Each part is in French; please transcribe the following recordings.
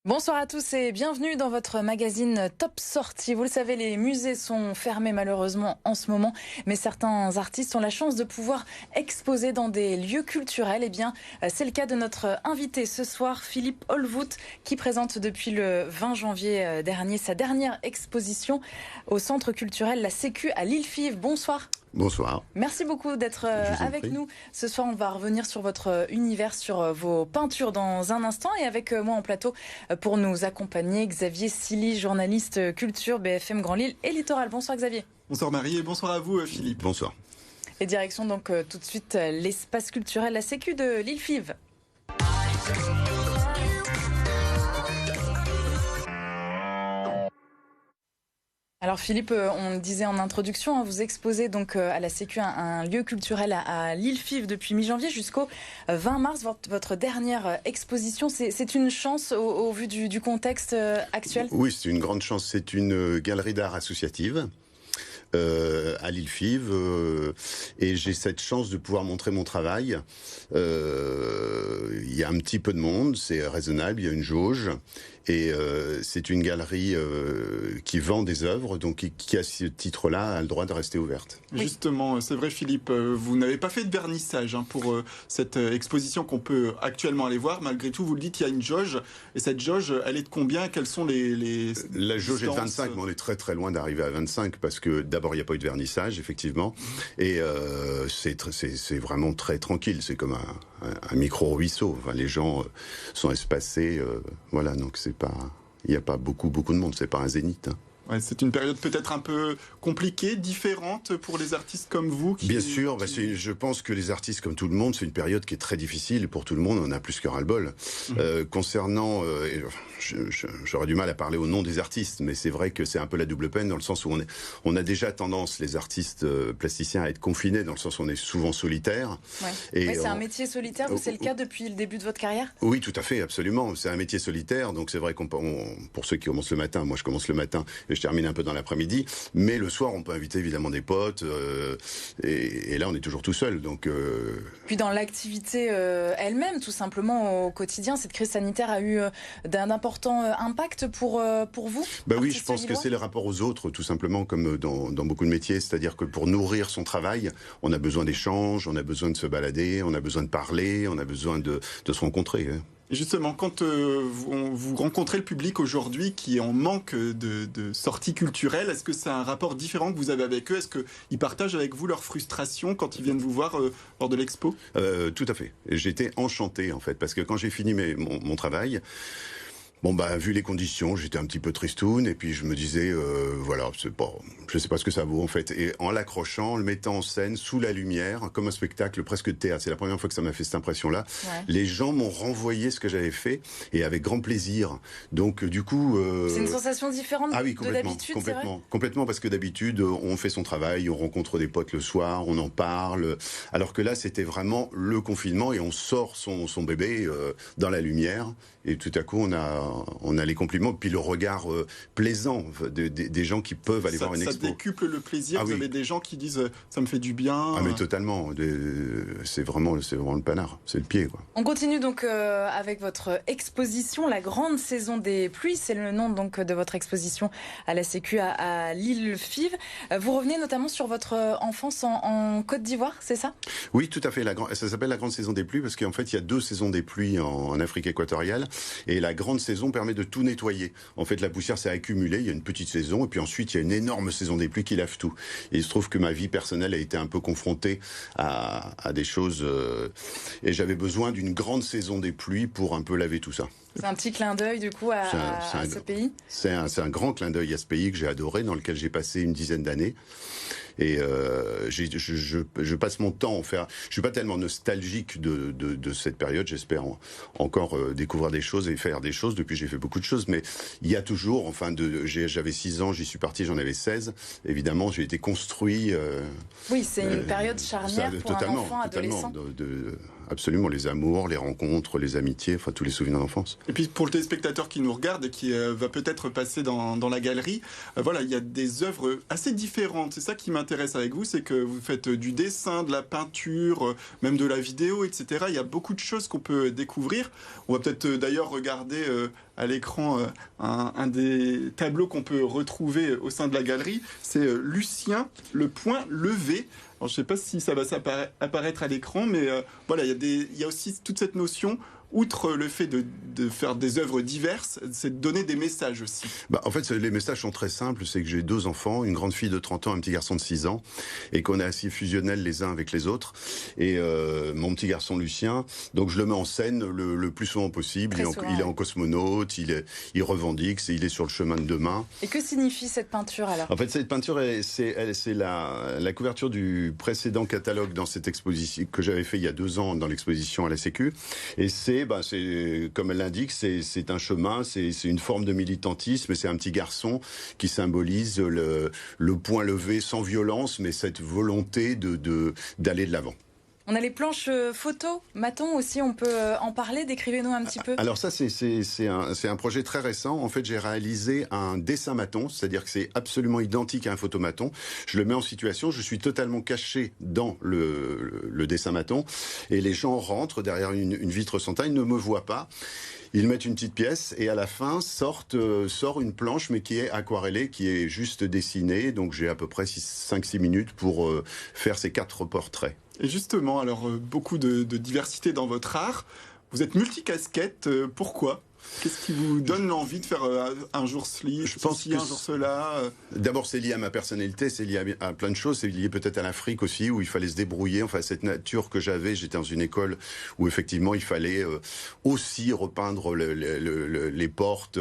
Bonsoir à tous et bienvenue dans votre magazine Top Sortie. Vous le savez, les musées sont fermés malheureusement en ce moment, mais certains artistes ont la chance de pouvoir exposer dans des lieux culturels. Eh bien, c'est le cas de notre invité ce soir, Philippe Olvoet, qui présente depuis le 20 janvier dernier sa dernière exposition au centre culturel La Sécu à l'Île-Fives. Bonsoir. Bonsoir. Merci beaucoup d'être avec nous. Ce soir, on va revenir sur votre univers, sur vos peintures dans un instant. Et avec moi en plateau, pour nous accompagner, Xavier Silly, journaliste culture, BFM Grand Lille et Littoral. Bonsoir Xavier. Bonsoir Marie et bonsoir à vous Philippe. Bonsoir. Et direction donc tout de suite l'espace culturel La Sécu de l'Île-Fives. Alors Philippe, on le disait en introduction, vous exposez donc à la Sécu un lieu culturel à l'Île-Fives depuis mi-janvier jusqu'au 20 mars. Votre dernière exposition, c'est une chance au vu du contexte actuel ? Oui, c'est une grande chance. C'est une galerie d'art associative à l'Île-Fives et j'ai cette chance de pouvoir montrer mon travail. Il y a un petit peu de monde, c'est raisonnable, il y a une jauge. Et c'est une galerie qui vend des œuvres, donc qui à ce titre-là a le droit de rester ouverte. Oui. Justement, c'est vrai Philippe, vous n'avez pas fait de vernissage pour cette exposition qu'on peut actuellement aller voir. Malgré tout, vous le dites, il y a une jauge. Et cette jauge, elle est de combien ? Quelles sont les La jauge est de 25, mais on est très très loin d'arriver à 25, parce que d'abord, il n'y a pas eu de vernissage, effectivement. Et c'est vraiment très tranquille. C'est comme un micro-ruisseau. Enfin, les gens sont espacés. Voilà, donc il n'y a pas beaucoup de monde, c'est pas un zénith. Hein. Ouais, c'est une période peut-être un peu compliquée, différente pour les artistes comme vous. Bien sûr, je pense que les artistes comme tout le monde, c'est une période qui est très difficile pour tout le monde, on a plus que ras-le-bol. Concernant, j'aurais du mal à parler au nom des artistes, mais c'est vrai que c'est un peu la double peine dans le sens où on a déjà tendance, les artistes plasticiens, à être confinés, dans le sens où on est souvent solitaire. Ouais. Et c'est un métier solitaire, c'est le cas depuis le début de votre carrière ? Oui, tout à fait, absolument. C'est un métier solitaire, donc c'est vrai pour ceux qui commencent le matin, moi je commence le matin, je termine un peu dans l'après-midi, mais le soir on peut inviter évidemment des potes et là on est toujours tout seul. Donc Puis dans l'activité elle-même, tout simplement au quotidien, cette crise sanitaire a eu d'un important impact pour vous ? Oui, je pense que c'est le rapport aux autres, tout simplement, comme dans beaucoup de métiers, c'est-à-dire que pour nourrir son travail, on a besoin d'échanges, on a besoin de se balader, on a besoin de parler, on a besoin de se rencontrer. Hein. Et justement, quand vous rencontrez le public aujourd'hui qui est en manque de sorties culturelles, est-ce que c'est un rapport différent que vous avez avec eux ? Est-ce qu'ils partagent avec vous leur frustration quand ils viennent vous voir lors de l'expo ? Tout à fait. J'étais enchanté, en fait, parce que quand j'ai fini mon travail, vu les conditions, j'étais un petit peu tristoun, et puis je me disais, voilà, je sais pas ce que ça vaut, en fait. Et en l'accrochant, en le mettant en scène, sous la lumière, comme un spectacle presque de théâtre, c'est la première fois que ça m'a fait cette impression-là, les gens m'ont renvoyé ce que j'avais fait, et avec grand plaisir. Donc, du coup... C'est une sensation différente de d'habitude, complètement, parce que d'habitude, on fait son travail, on rencontre des potes le soir, on en parle, alors que là, c'était vraiment le confinement, et on sort son bébé dans la lumière, et tout à coup, on a les compliments, puis le regard plaisant des gens qui peuvent aller voir une expo. Ça décuple le plaisir, vous avez des gens qui disent « ça me fait du bien ». Ah mais totalement, c'est vraiment le panard, c'est le pied, quoi. On continue donc avec votre exposition, la grande saison des pluies, c'est le nom donc de votre exposition à la Sécu à l'Île-Fives. Vous revenez notamment sur votre enfance en Côte d'Ivoire, c'est ça ? Oui, tout à fait, ça s'appelle la grande saison des pluies parce qu'en fait il y a 2 saisons des pluies en Afrique équatoriale. Et la grande saison permet de tout nettoyer. En fait, la poussière s'est accumulée, il y a une petite saison, et puis ensuite, il y a une énorme saison des pluies qui lave tout. Et il se trouve que ma vie personnelle a été un peu confrontée à des choses... et j'avais besoin d'une grande saison des pluies pour un peu laver tout ça. C'est un petit clin d'œil, du coup, à ce pays ? C'est un grand clin d'œil à ce pays que j'ai adoré, dans lequel j'ai passé une dizaine d'années. Et je passe mon temps je suis pas tellement nostalgique de cette période. J'espère encore découvrir des choses et faire des choses. Depuis, j'ai fait beaucoup de choses, mais il y a toujours, j'avais 6 ans, j'y suis parti, j'en avais 16. Évidemment, j'ai été construit. Oui, c'est une période charnière pour un enfant adolescent. absolument. Les amours, les rencontres, les amitiés, enfin tous les souvenirs d'enfance. Et puis pour le téléspectateur qui nous regarde et qui va peut-être passer dans la galerie, voilà, il y a des œuvres assez différentes. C'est ça qui m'intéresse avec vous, c'est que vous faites du dessin, de la peinture, même de la vidéo, etc. Il y a beaucoup de choses qu'on peut découvrir. On va peut-être d'ailleurs regarder à l'écran un des tableaux qu'on peut retrouver au sein de la galerie. C'est Lucien, le point levé. Alors, je ne sais pas si ça va apparaître à l'écran, mais voilà, il y a aussi toute cette notion. Outre le fait de faire des œuvres diverses, c'est de donner des messages aussi. En fait, les messages sont très simples. C'est que j'ai 2 enfants, une grande fille de 30 ans, un petit garçon de 6 ans, et qu'on est assez fusionnels les uns avec les autres. Et mon petit garçon Lucien, donc je le mets en scène le plus souvent possible. Il est en cosmonaute, il revendique, il est sur le chemin de demain. Et que signifie cette peinture alors ? En fait, cette peinture, c'est la couverture du précédent catalogue dans cette exposition que j'avais fait il y a 2 ans dans l'exposition à la Sécu. Et c'est comme elle l'indique, c'est un chemin, c'est une forme de militantisme, et c'est un petit garçon qui symbolise le point levé sans violence, mais cette volonté d'aller de l'avant. On a les planches photos, Maton aussi, on peut en parler, décrivez-nous un petit peu. Alors ça, c'est un projet très récent. En fait, j'ai réalisé un dessin Maton, c'est-à-dire que c'est absolument identique à un photomaton. Je le mets en situation, je suis totalement caché dans le dessin Maton, et les gens rentrent derrière une vitre sans taille, ne me voient pas. Ils mettent une petite pièce et à la fin sort une planche, mais qui est aquarellée, qui est juste dessinée. Donc j'ai à peu près 5-6 minutes pour faire ces 4 portraits. Et justement, alors beaucoup de diversité dans votre art. Vous êtes multicasquette, pourquoi ? Qu'est-ce qui vous donne l'envie de faire un jour ceci, un jour cela D'abord, c'est lié à ma personnalité, c'est lié à plein de choses. C'est lié peut-être à l'Afrique aussi, où il fallait se débrouiller. Enfin, cette nature que j'avais, j'étais dans une école où effectivement il fallait aussi repeindre les portes.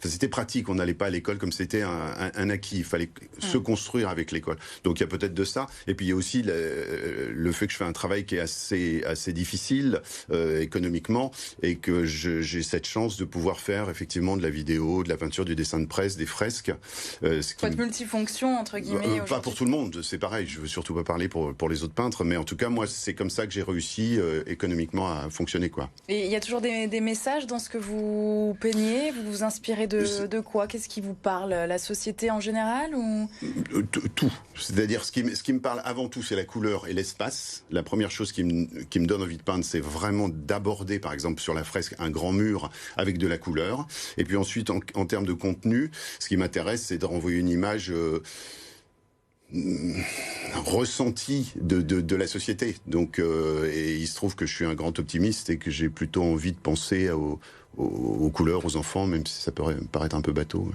C'était pratique. On n'allait pas à l'école comme c'était un acquis. Il fallait se construire avec l'école. Donc il y a peut-être de ça. Et puis il y a aussi le fait que je fais un travail qui est assez difficile économiquement, et que j'ai cette chance de pouvoir faire effectivement de la vidéo, de la peinture, du dessin de presse, des fresques. Faut être multifonction, entre guillemets. Pas pour tout le monde, c'est pareil. Je veux surtout pas parler pour les autres peintres, mais en tout cas, moi, c'est comme ça que j'ai réussi économiquement à fonctionner, quoi. Et il y a toujours des messages dans ce que vous peignez. Vous vous inspirez de quoi ? Qu'est-ce qui vous parle ? La société en général ou... Tout. C'est-à-dire, ce qui me parle avant tout, c'est la couleur et l'espace. La première chose qui me donne envie de peindre, c'est vraiment d'aborder, par exemple, sur la fresque, un grand mur avec de la couleur. Et puis ensuite, en termes de contenu, ce qui m'intéresse, c'est de renvoyer une image ressentie de la société. Donc, et il se trouve que je suis un grand optimiste et que j'ai plutôt envie de penser aux couleurs, aux enfants, même si ça peut paraître un peu bateau.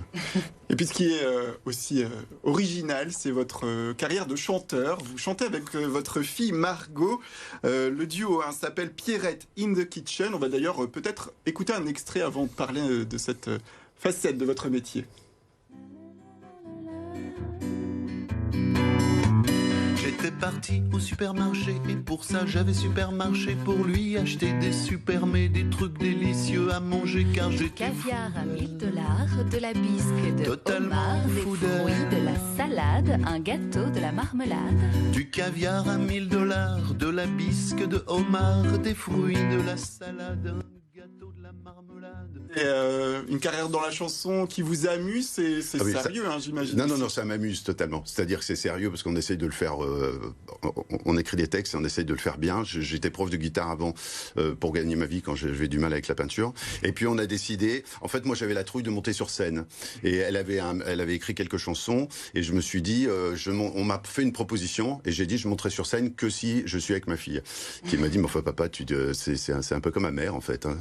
Et puis ce qui est aussi original, c'est votre carrière de chanteur. Vous chantez avec votre fille Margot. Le duo s'appelle Pierrette in the Kitchen. On va d'ailleurs peut-être écouter un extrait avant de parler de cette facette de votre métier. J'étais parti au supermarché et pour ça j'avais supermarché pour lui acheter des supermets, des trucs délicieux à manger car j'ai caviar à $1000, de la bisque, de totalement homard, des fou fruits, de la salade, un gâteau, de la marmelade. Du caviar à $1000, de la bisque, de homard, des fruits, de la salade, un gâteau, de la marmelade. Et une carrière dans la chanson qui vous amuse, c'est sérieux, j'imagine. Non, ça m'amuse totalement. C'est-à-dire que c'est sérieux parce qu'on essaye de le faire. On écrit des textes et on essaye de le faire bien. J'étais prof de guitare avant pour gagner ma vie quand j'avais du mal avec la peinture. Et puis on a décidé. En fait, moi, j'avais la trouille de monter sur scène. Et elle avait écrit quelques chansons. Et je me suis dit, on m'a fait une proposition et j'ai dit, je monterai sur scène que si je suis avec ma fille. Qui m'a dit, mais enfin, papa, c'est un peu comme ma mère en fait. Hein.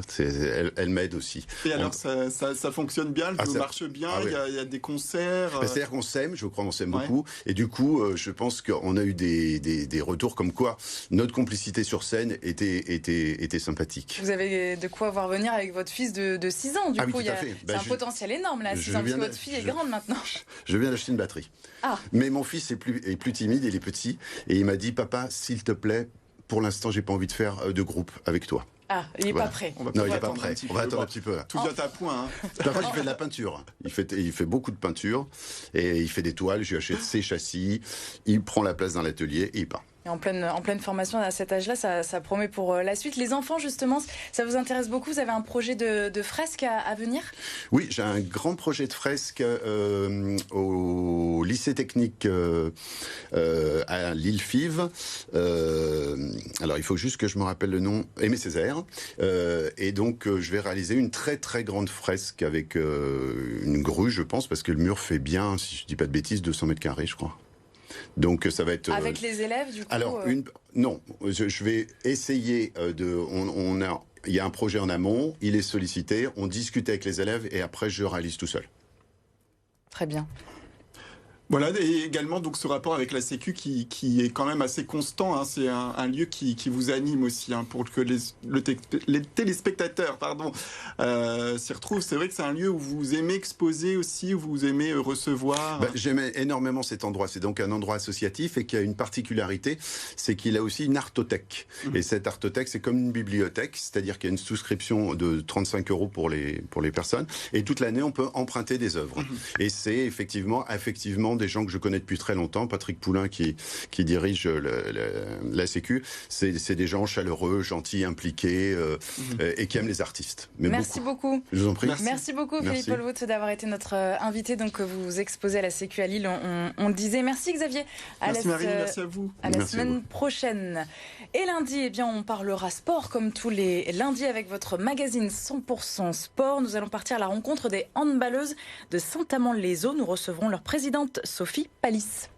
Elle m'aide aussi. Et alors, ça fonctionne bien, ça marche bien, il y a des concerts. C'est-à-dire qu'on s'aime, je crois qu'on s'aime beaucoup. Et du coup, je pense qu'on a eu des retours comme quoi notre complicité sur scène était sympathique. Vous avez de quoi voir venir avec votre fils de 6 ans, du coup. Oui, tout à fait. C'est un potentiel énorme, là, 6 ans, parce que votre fille est grande maintenant. Je viens d'acheter une batterie. Ah. Mais mon fils est plus timide, il est petit. Et il m'a dit, papa, s'il te plaît, pour l'instant, j'ai pas envie de faire de groupe avec toi. Ah, il n'est pas prêt. Non, il n'est pas prêt. On va attendre un petit peu. Tout vient à point. Par contre, il fait de la peinture. Il fait beaucoup de peinture. Et il fait des toiles. Je lui achète ses châssis. Il prend la place dans l'atelier et il part. Et en pleine formation à cet âge-là, ça promet pour la suite. Les enfants, justement, ça vous intéresse beaucoup? Vous avez un projet de fresque à venir? Oui, j'ai un grand projet de fresque au lycée technique à Lille-Fives. Alors, il faut juste que je me rappelle le nom. Aimé Césaire. Et donc, je vais réaliser une très très grande fresque avec une grue, je pense, parce que le mur fait bien, si je dis pas de bêtises, 200 mètres carrés, je crois. Donc ça va être... Avec les élèves, du coup? Alors, non, je vais essayer il y a un projet en amont, il est sollicité, on discute avec les élèves et après je réalise tout seul. Très bien. Voilà, et également donc ce rapport avec la Sécu qui est quand même assez constant. Hein. C'est un lieu qui vous anime aussi, hein, pour que les téléspectateurs s'y retrouvent. C'est vrai que c'est un lieu où vous aimez exposer aussi, où vous aimez recevoir. J'aime énormément cet endroit. C'est donc un endroit associatif et qui a une particularité, c'est qu'il a aussi une artothèque. Et cette artothèque, c'est comme une bibliothèque, c'est-à-dire qu'il y a une souscription de 35 € pour les personnes. Et toute l'année, on peut emprunter des œuvres. Et c'est effectivement des gens que je connais depuis très longtemps. Patrick Poulain qui dirige la Sécu, c'est des gens chaleureux, gentils, impliqués et qui aiment les artistes. Mais merci beaucoup. Je vous en prie. Merci beaucoup Philippe Olvoet d'avoir été notre invité. Donc vous exposez à la Sécu à Lille, on le disait. Merci Xavier. Merci Marie, merci à vous. À la semaine prochaine. Et lundi, on parlera sport comme tous les lundis avec votre magazine 100% sport. Nous allons partir à la rencontre des handballeuses de Saint-Amand-les-Eaux. Nous recevrons leur présidente Sophie Palis.